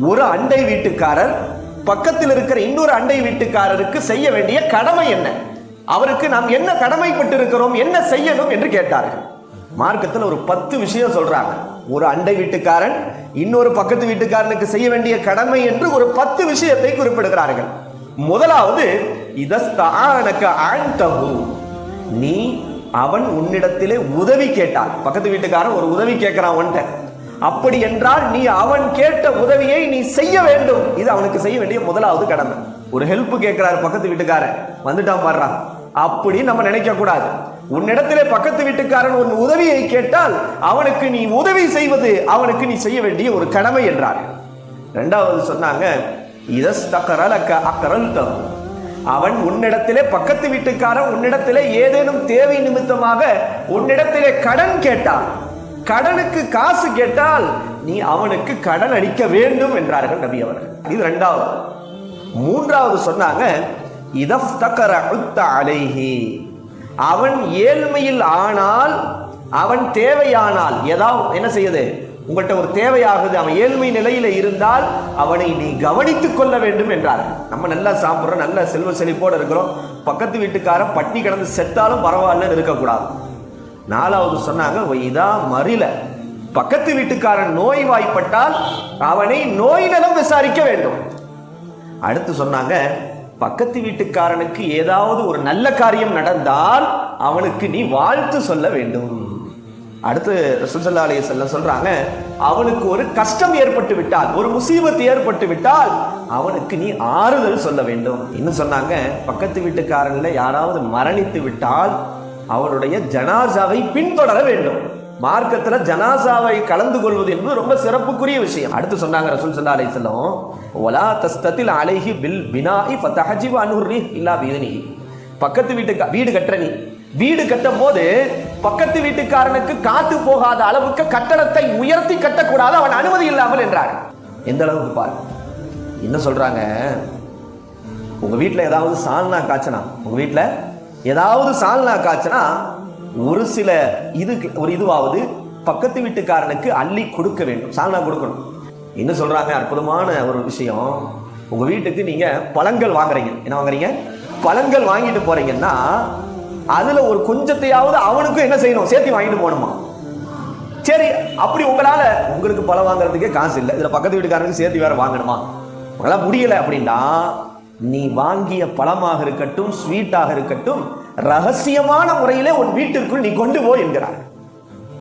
ஒரு அண்டை வீட்டுக்காரர் பக்கத்தில் இருக்கிற இன்னொரு அண்டை வீட்டுக்காரருக்கு செய்ய வேண்டிய கடமை என்ன, அவருக்கு நாம் என்ன கடமைப்பட்டு இருக்கிறோம், என்ன செய்யணும் என்று கேட்டார்கள். மார்க்கத்தில் ஒரு 10 விஷயம் சொல்றாங்க. ஒரு அண்டை வீட்டுக்காரன் இன்னொரு பக்கத்து வீட்டுக்காரனுக்கு செய்ய வேண்டிய கடமை என்று ஒரு 10 விஷயத்தை குறிப்பிடுகிறார்கள். முதலாவது, நீ அவன் உன்னிடத்திலே உதவி கேட்டான். பக்கத்து வீட்டுக்காரன் ஒரு உதவி கேட்கிறான் அவன்கிட்ட, அப்படி என்றால் நீ அவன் கேட்ட உதவியை நீ செய்ய வேண்டும். இது அவனுக்கு செய்ய வேண்டிய முதலாவது கடமை. ஒரு ஹெல்ப் கேட்கிறாரு பக்கத்து வீட்டுக்காரன், வந்துட்டான் பாடுறா அப்படி நம்ம நினைக்க கூடாது. உன்னிடத்திலே பக்கத்து வீட்டுக்காரன் ஒரு உதவியை கேட்டால் அவனுக்கு நீ உதவி செய்வது அவனுக்கு நீ செய்ய வேண்டிய ஒரு கடமை என்றார். இரண்டாவது சொன்னாங்க, அவன் உன்னிடத்திலே பக்கத்து வீட்டுக்காரன் உன்னிடத்திலே ஏதேனும் தேவை நிமித்தமாக உன்னிடத்திலே கடன் கேட்டான், கடனுக்கு காசு கேட்டால் நீ அவனுக்கு கடன் அளிக்க வேண்டும் என்றார்கள் நபி அவர்கள். இது இரண்டாவது. மூன்றாவது சொன்னாங்க, அவன் ஏழ்மையில் ஆனால், அவன் தேவையானால், ஏதாவது என்ன செய்யுது, உங்கள்கிட்ட ஒரு தேவையாகுது, அவன் ஏழ்மை நிலையில இருந்தால் அவனை நீ கவனித்துக் கொள்ள வேண்டும் என்றார். நம்ம நல்லா சாப்பிட்றோம், நல்ல செல்வ செழிப்போடு இருக்கிறோம், பக்கத்து வீட்டுக்காரன் பட்டினி கிடந்து செத்தாலும் பரவாயில்லன்னு இருக்கக்கூடாது. நாலாவது சொன்னாங்க, வைதா மறில, பக்கத்து வீட்டுக்காரன் நோய் வாய்ப்பட்டால் அவனை நோய் நலம் விசாரிக்க வேண்டும். அடுத்து சொன்னாங்க, பக்கத்து வீட்டுக்காரனுக்கு ஏதாவது ஒரு நல்ல காரியம் நடந்தால் அவனுக்கு நீ வாழ்த்து சொல்ல வேண்டும். அடுத்து ரசூல் ஸல்லல்லாஹு அலைஹி வஸல்லம் சொல்றாங்க, அவனுக்கு ஒரு கஷ்டம் ஏற்பட்டு விட்டால், ஒரு முசீபத் ஏற்பட்டு விட்டால் அவனுக்கு நீ ஆறுதல் சொல்ல வேண்டும். இன்னும் சொன்னாங்க, பக்கத்து வீட்டுக்காரன்ல யாராவது மரணித்து விட்டால் அவருடைய ஜனாசாவை பின்தொடர வேண்டும். மார்க்கத்துல ஜனாசாவை கலந்து கொள்வது என்பது ரொம்ப சிறப்புக்குரிய விஷயம். அடுத்து சொன்னாங்க ரசூல் ஸல்லல்லாஹு அலைஹி வஸல்லம், வலா தஸ்தத்தில் அலைஹி பில் பினாஇ ஃபதஹஜிபு அன்ஹு ரிஹ் இல்லா பிஇذனிஹி. பக்கத்து வீடு கட்டுற நீ, வீடு கட்டும் போது பக்கத்து வீட்டுக்காரனுக்கு காத்து போகாத அளவுக்கு கட்டடத்தை உயர்த்தி கட்டக்கூடாது, அவன் அனுமதி இல்லாமல் என்றார். எந்த அளவுக்கு பாரு. என்ன சொல்றாங்க, உங்க வீட்டுல ஏதாவது சால்னா காய்ச்சனா, உங்க வீட்டுல ஏதாவது சால்னா காய்ச்சனா ஒரு சில இதுவாவது பக்கத்து வீட்டுக்காரனுக்கு அள்ளி கொடுக்க வேண்டும், சால்னா கொடுக்கணும். என்ன சொல்றாங்க, அற்புதமான ஒரு விஷயம். உங்க வீட்டுக்கு நீங்க பழங்கள் வாங்குறீங்க, என்ன வாங்குறீங்க, பழங்கள் வாங்கிட்டு போறீங்கன்னா அதுல ஒரு கொஞ்சத்தையாவது அவனுக்கும் என்ன செய்யணும், சேர்த்து வாங்கிட்டு போகணுமா. சரி, அப்படி உங்களுக்கு பழம் வாங்குறதுக்கே காசு இல்லை, இதுல பக்கத்து வீட்டுக்காரனுக்கு சேர்த்து வேற வாங்கணுமா, உங்களால முடியல அப்படின்னா நீ வாங்கிய பழமாக இருக்கட்டும், ஸ்வீட்டாக இருக்கட்டும், ரகசியமான முறையிலே உன் வீட்டிற்குள் நீ கொண்டு போ என்கிறார்.